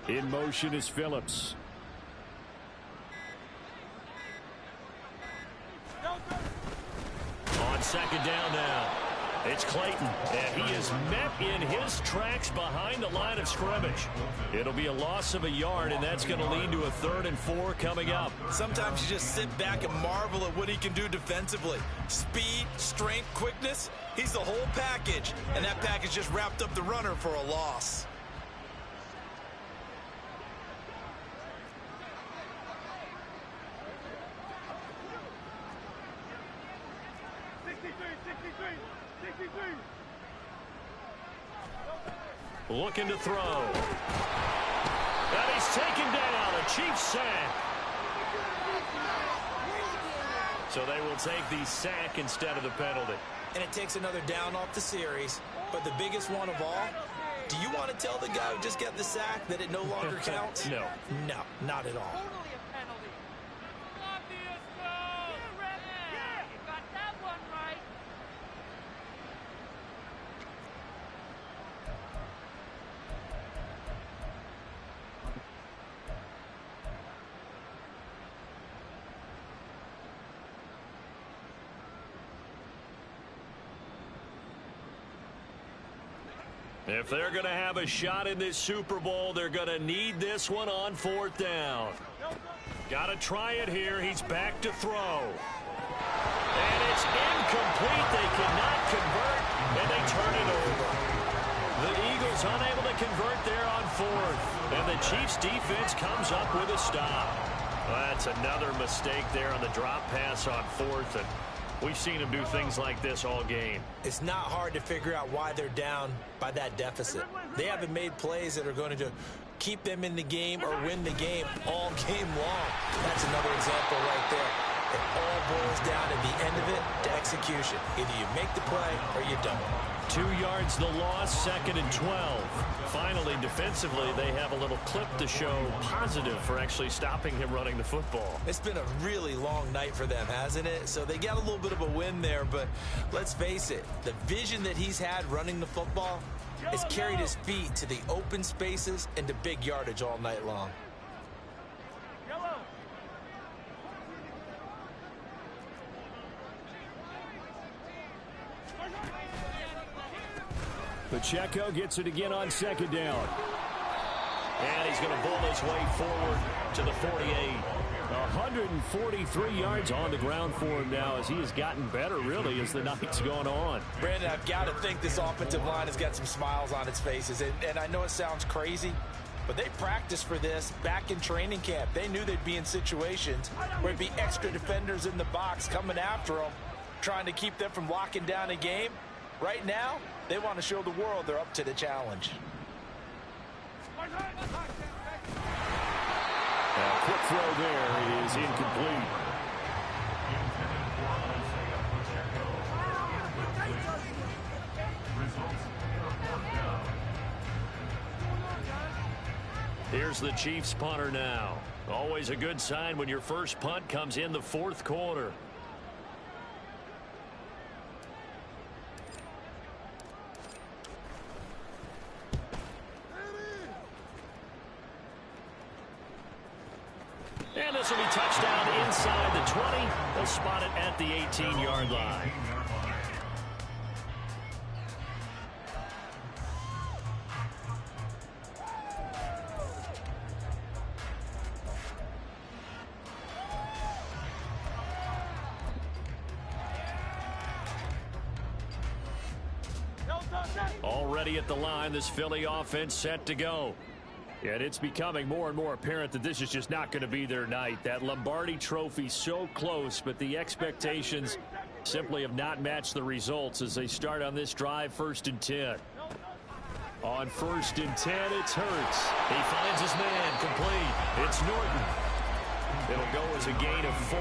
In motion is Phillips. On second down now. It's Clayton, and he is met in his tracks behind the line of scrimmage. It'll be a loss of a yard, and that's going to lead to a 3rd and 4 coming up. Sometimes you just sit back and marvel at what he can do defensively. Speed, strength, quickness, he's the whole package, and that package just wrapped up the runner for a loss. Looking to throw. And he's taken down. A Chiefs sack. So they will take the sack instead of the penalty. And it takes another down off the series. But the biggest one of all, do you want to tell the guy who just got the sack that it no longer counts? No. No, not at all. If they're going to have a shot in this Super Bowl, they're going to need this one on 4th down. Got to try it here. He's back to throw. And it's incomplete. They cannot convert, and they turn it over. The Eagles unable to convert there on 4th. And the Chiefs defense comes up with a stop. Well, that's another mistake there on the drop pass on 4th. And we've seen him do things like this all game. It's not hard to figure out why they're down by that deficit. They haven't made plays that are going to keep them in the game or win the game all game long. That's another example right there. It all boils down at the end of it to execution. Either you make the play or you don't. 2 yards the loss, 2nd and 12. Finally, defensively, they have a little clip to show positive for actually stopping him running the football. It's been a really long night for them, hasn't it? So they got a little bit of a win there, but let's face it, the vision that he's had running the football has carried his feet to the open spaces and to big yardage all night long. Pacheco gets it again on second down. And he's going to bull his way forward to the 48. 143 yards on the ground for him now as he has gotten better, really, as the night's gone on. Brandon, I've got to think this offensive line has got some smiles on its faces. And I know it sounds crazy, but they practiced for this back in training camp. They knew they'd be in situations where there'd be extra defenders in the box coming after them, trying to keep them from locking down a game. Right now, they want to show the world they're up to the challenge. A quick throw there is incomplete. Here's the Chiefs punter now. Always a good sign when your first punt comes in the fourth quarter. And this will be touchdown inside the 20. They'll spot it at the 18-yard line. Already at the line, this Philly offense set to go. And it's becoming more and more apparent that this is just not going to be their night. That Lombardi trophy so close, but the expectations simply have not matched the results as they start on this drive, 1st and 10. On 1st and 10, it's Hurts. He finds his man, complete. It's Norton. It'll go as a gain of 4,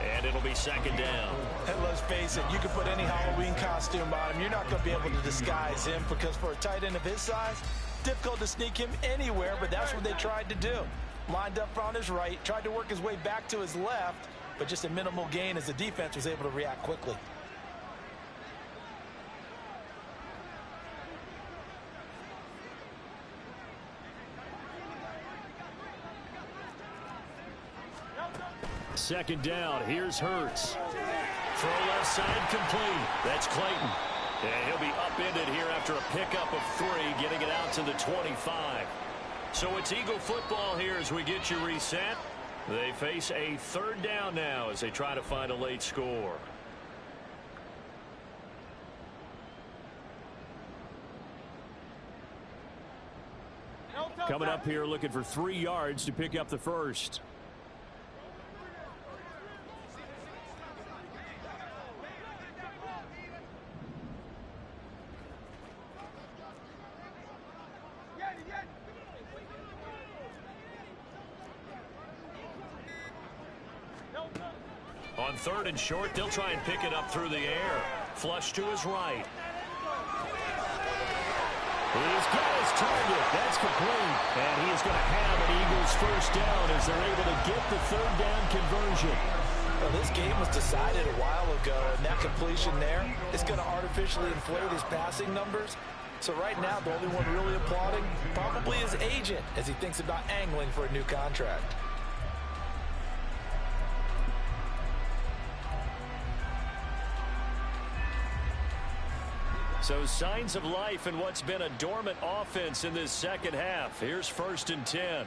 and it'll be 2nd down. And let's face it, you can put any Halloween costume on him. You're not going to be able to disguise him because for a tight end of his size, difficult to sneak him anywhere, but that's what they tried to do. Lined up on his right, tried to work his way back to his left, but just a minimal gain as the defense was able to react quickly. Second down, here's Hurts. Throw left side, complete. That's Clayton. And he'll be upended here after a pickup of 3, getting it out to the 25. So it's Eagle football here as we get you reset. They face a 3rd down now as they try to find a late score. Coming up here looking for 3 yards to pick up the first. On 3rd and short, they'll try and pick it up through the air. Flush to his right. He's got his target. That's complete. And he is going to have an Eagles 1st down as they're able to get the 3rd down conversion. Well, this game was decided a while ago, and that completion there is going to artificially inflate his passing numbers. So right now, the only one really applauding probably his agent as he thinks about angling for a new contract. So signs of life in what's been a dormant offense in this second half. Here's 1st and 10.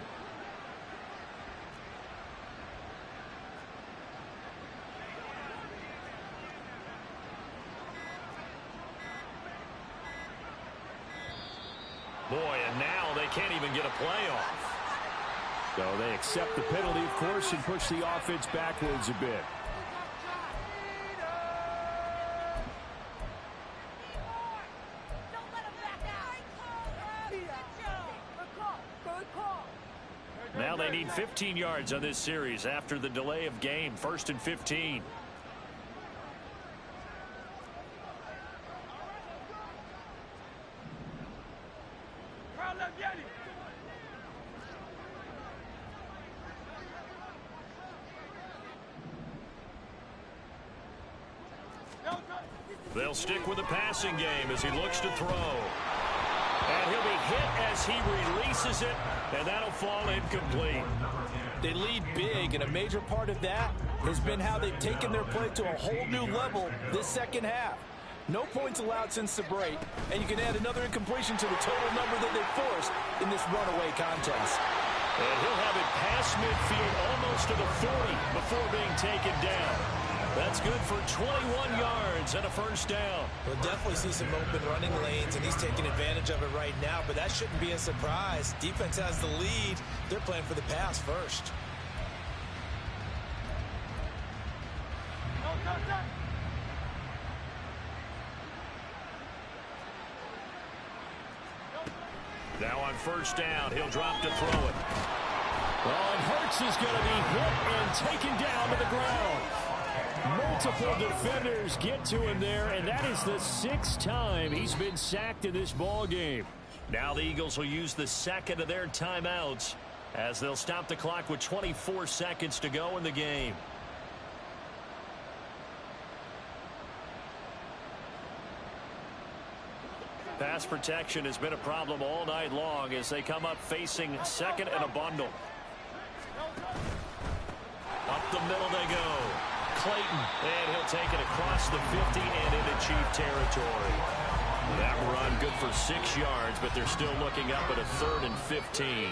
Boy, and now they can't even get a playoff. So they accept the penalty, of course, and push the offense backwards a bit. Now they need 15 yards on this series after the delay of game. 1st and 15. They'll stick with the passing game as he looks to throw. And he'll be hit as he releases it, and that'll fall incomplete. They lead big, and a major part of that has been how they've taken their play to a whole new level this second half. No points allowed since the break, and you can add another incompletion to the total number that they forced in this runaway contest. And he'll have it past midfield almost to the 40 before being taken down. That's good for 21 yards and a first down. We'll definitely see some open running lanes, and he's taking advantage of it right now, but that shouldn't be a surprise. Defense has the lead. They're playing for the pass first. Now on first down, he'll drop to throw it. Well, and Hurts is going to be hit and taken down to the ground. Multiple defenders get to him there, and that is the 6th time he's been sacked in this ball game. Now the Eagles will use the second of their timeouts as they'll stop the clock with 24 seconds to go in the game. Pass protection has been a problem all night long as they come up facing second and a bundle. Up the middle they go. Clayton, and he'll take it across the 50 and into Chief territory. That run good for 6 yards, but they're still looking up at a 3rd and 15.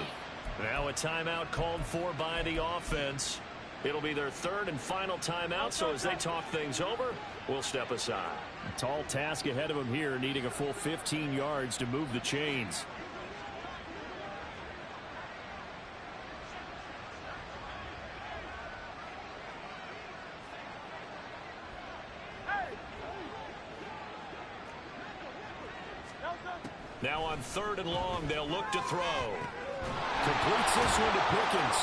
Now a timeout called for by the offense. It'll be their 3rd and final timeout, so as they talk things over, we'll step aside. A tall task ahead of him here, needing a full 15 yards to move the chains. Now on 3rd and long, they'll look to throw. Completes this one to Pickens.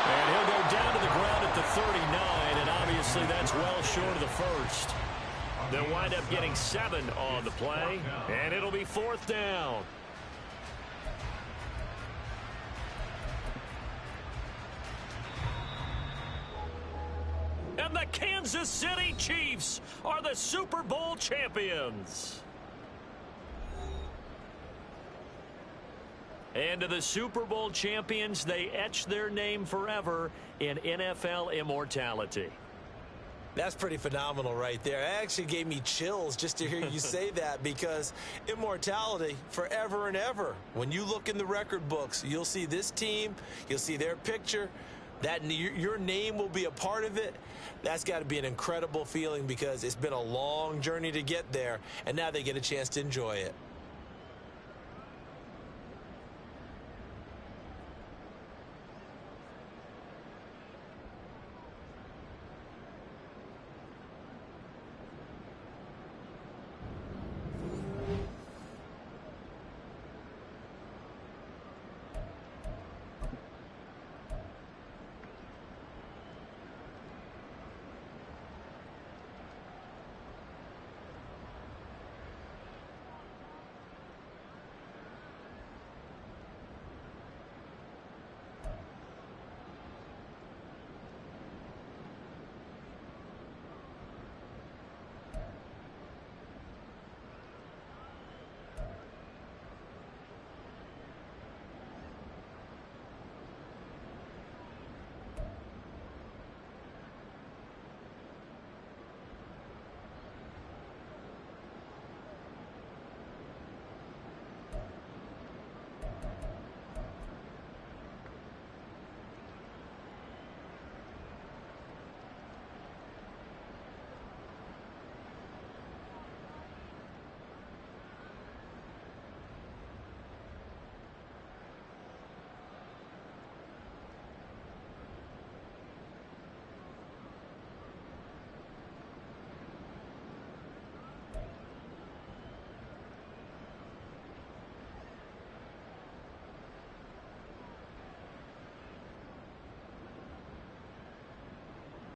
And he'll go down to the ground at the 39, and obviously that's well short of the first. They'll wind up getting 7 on the play, and it'll be 4th down. And the Kansas City Chiefs are the Super Bowl champions. And to the Super Bowl champions, they etch their name forever in NFL immortality. That's pretty phenomenal right there. It actually gave me chills just to hear you say that, because immortality forever and ever. When you look in the record books, you'll see this team, you'll see their picture, that your name will be a part of it. That's got to be an incredible feeling, because it's been a long journey to get there, and now they get a chance to enjoy it.